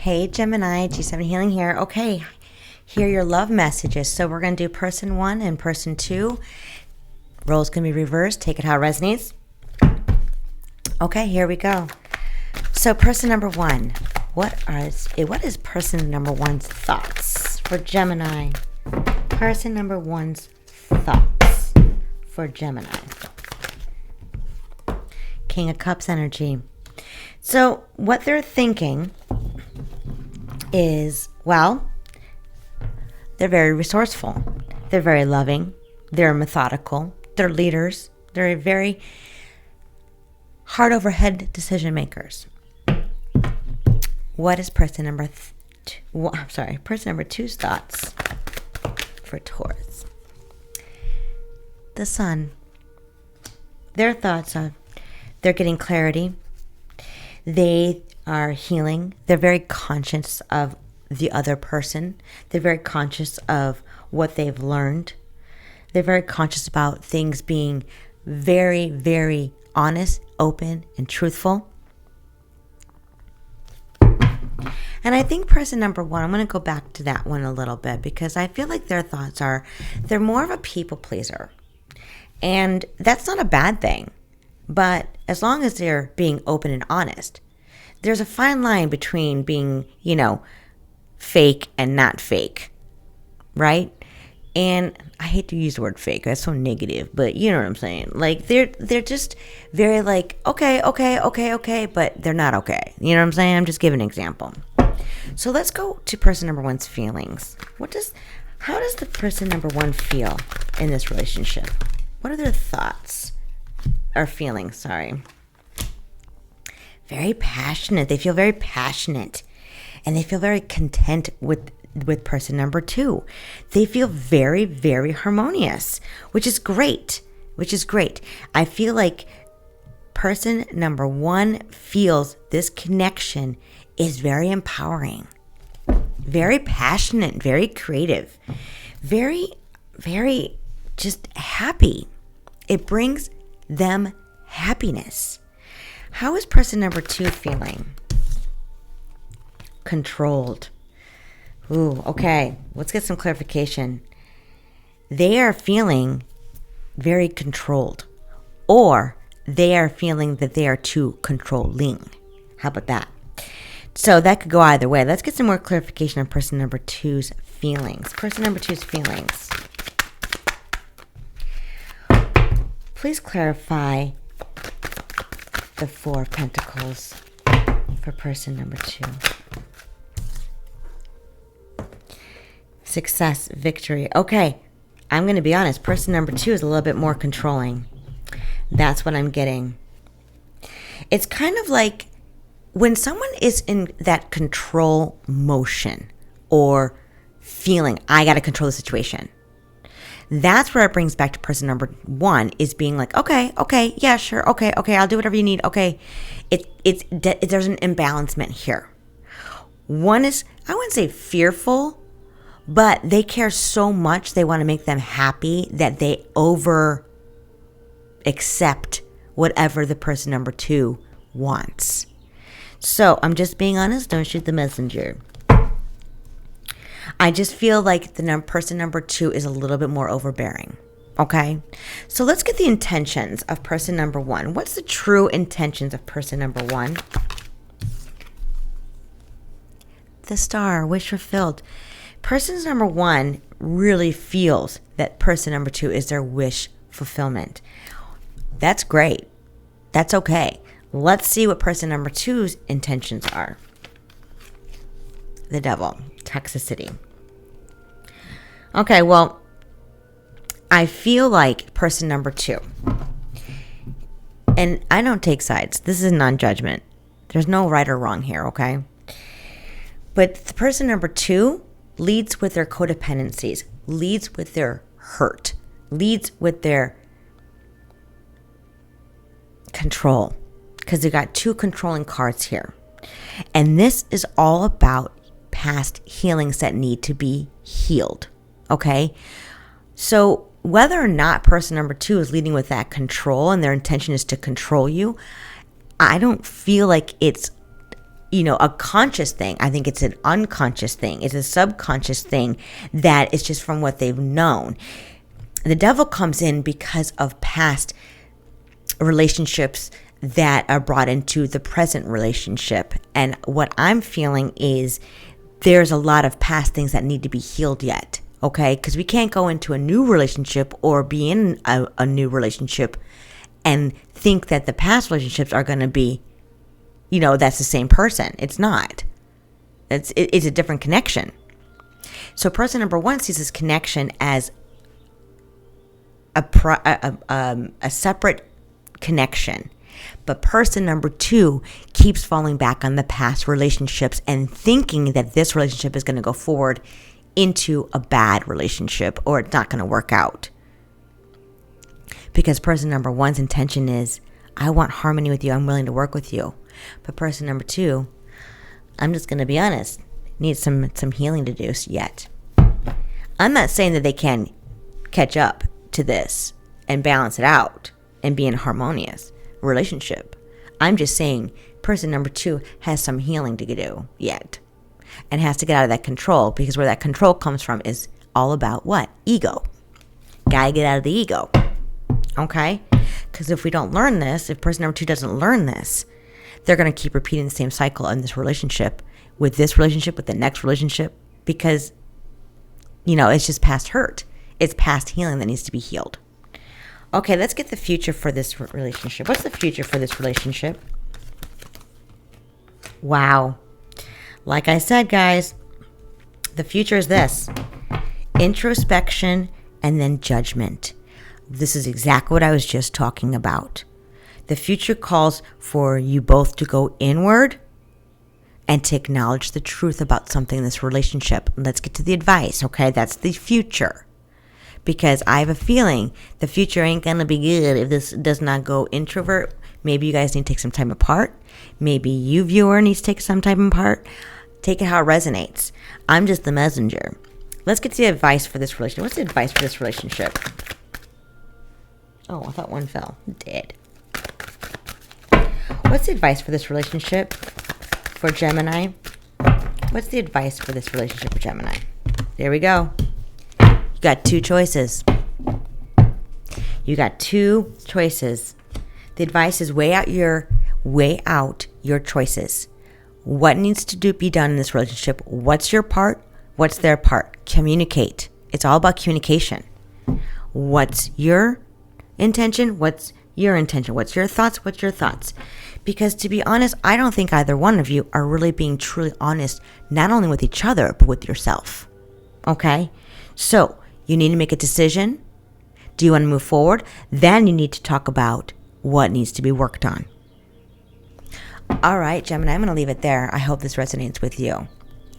Hey Gemini, G7 Healing here. Okay, here are your love messages. So we're going to do person 1 and person 2. Roles can be reversed. Take it how it resonates. Okay, here we go. So person number 1, what is person number 1's thoughts for Gemini? Person number 1's thoughts for Gemini. King of Cups energy. So what they're thinking is, well, they're very resourceful. They're very loving. They're methodical. They're leaders. They're very heart over head decision makers. What is person number person number 2's thoughts for Taurus? The Sun. Their thoughts are they're getting clarity. They are healing. They're very conscious of the other person. They're very conscious of what they've learned. They're very conscious about things being very, very honest, open, and truthful. And I think person number 1, I'm going to go back to that one a little bit because I feel like their thoughts are, they're more of a people pleaser. And that's not a bad thing. But as long as they're being open and honest, there's a fine line between being, fake and not fake, right? And I hate to use the word fake. That's so negative, but you know what I'm saying. Like they're just very like, okay, but they're not okay. You know what I'm saying? I'm just giving an example. So let's go to person number 1's feelings. How does the person number 1 feel in this relationship? What are their thoughts or feelings? Sorry. Very passionate. They feel very passionate, and they feel very content with person number 2. They feel very, very harmonious, which is great. I feel like person number 1 feels this connection is very empowering, very passionate, very creative, very, very just happy. It brings them happiness. How is person number 2 feeling? Controlled. Ooh, okay. Let's get some clarification. They are feeling very controlled, or they are feeling that they are too controlling. How about that? So that could go either way. Let's get some more clarification on person number 2's feelings. Person number 2's feelings. Please clarify the 4 of Pentacles for person number 2. Success, victory. Okay, I'm going to be honest. Person number 2 is a little bit more controlling. That's what I'm getting. It's kind of like when someone is in that control motion or feeling, I got to control the situation. That's where it brings back to person number 1 is being like, okay, yeah, sure, okay, I'll do whatever you need. Okay, there's an imbalancement here. One is, I wouldn't say fearful, but they care so much they want to make them happy that they over accept whatever the person number 2 wants. So I'm just being honest. Don't shoot the messenger. I just feel like the person number 2 is a little bit more overbearing. Okay? So let's get the intentions of person number 1. What's the true intentions of person number 1? The Star, wish fulfilled. Person number 1 really feels that person number 2 is their wish fulfillment. That's great. That's okay. Let's see what person number 2's intentions are. The Devil, toxicity. Okay, well, I feel like person number 2, and I don't take sides. This is non-judgment. There's no right or wrong here, okay? But the person number 2 leads with their codependencies, leads with their hurt, leads with their control, because they got 2 controlling cards here. And this is all about past healings that need to be healed. Okay? So whether or not person number 2 is leading with that control and their intention is to control you, I don't feel like it's a conscious thing. I think it's an unconscious thing. It's a subconscious thing that is just from what they've known. The devil comes in because of past relationships that are brought into the present relationship. And what I'm feeling is there's a lot of past things that need to be healed yet. Okay? Because we can't go into a new relationship or be in a new relationship and think that the past relationships are going to be, that's the same person. It's not. It's a different connection. So person number 1 sees this connection as a separate connection. But person number 2 keeps falling back on the past relationships and thinking that this relationship is going to go forward into a bad relationship or it's not going to work out. Because person number 1's intention is, I want harmony with you. I'm willing to work with you. But person number 2, I'm just going to be honest, needs some healing to do yet. I'm not saying that they can catch up to this and balance it out and be in a harmonious relationship. I'm just saying person number 2 has some healing to do yet and has to get out of that control, because where that control comes from is all about what? Ego. Gotta get out of the ego. Okay? Because if we don't learn this, if person number 2 doesn't learn this, they're going to keep repeating the same cycle in this relationship, with the next relationship, because, it's just past hurt. It's past healing that needs to be healed. Okay, let's get the future for this relationship. What's the future for this relationship? Wow. Like I said, guys, the future is this: introspection and then judgment. This is exactly what I was just talking about. The future calls for you both to go inward and to acknowledge the truth about something in this relationship. Let's get to the advice, okay? That's the future. Because I have a feeling the future ain't going to be good if this does not go introvert. Maybe you guys need to take some time apart. Maybe you, viewer, needs to take some time apart. Take it how it resonates. I'm just the messenger. Let's get to the advice for this relationship. What's the advice for this relationship? Oh, I thought one fell. Dead. What's the advice for this relationship for Gemini? What's the advice for this relationship for Gemini? There we go. You got 2 choices. You got 2 choices. The advice is weigh out your choices. What needs to be done in this relationship? What's your part? What's their part? Communicate. It's all about communication. What's your intention? What's your intention? What's your thoughts? What's your thoughts? Because to be honest, I don't think either one of you are really being truly honest, not only with each other, but with yourself. Okay? So, you need to make a decision. Do you want to move forward? Then you need to talk about what needs to be worked on. All right, Gemini, I'm going to leave it there. I hope this resonates with you.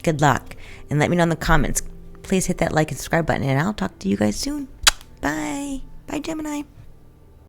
Good luck. And let me know in the comments. Please hit that like and subscribe button, and I'll talk to you guys soon. Bye. Bye, Gemini.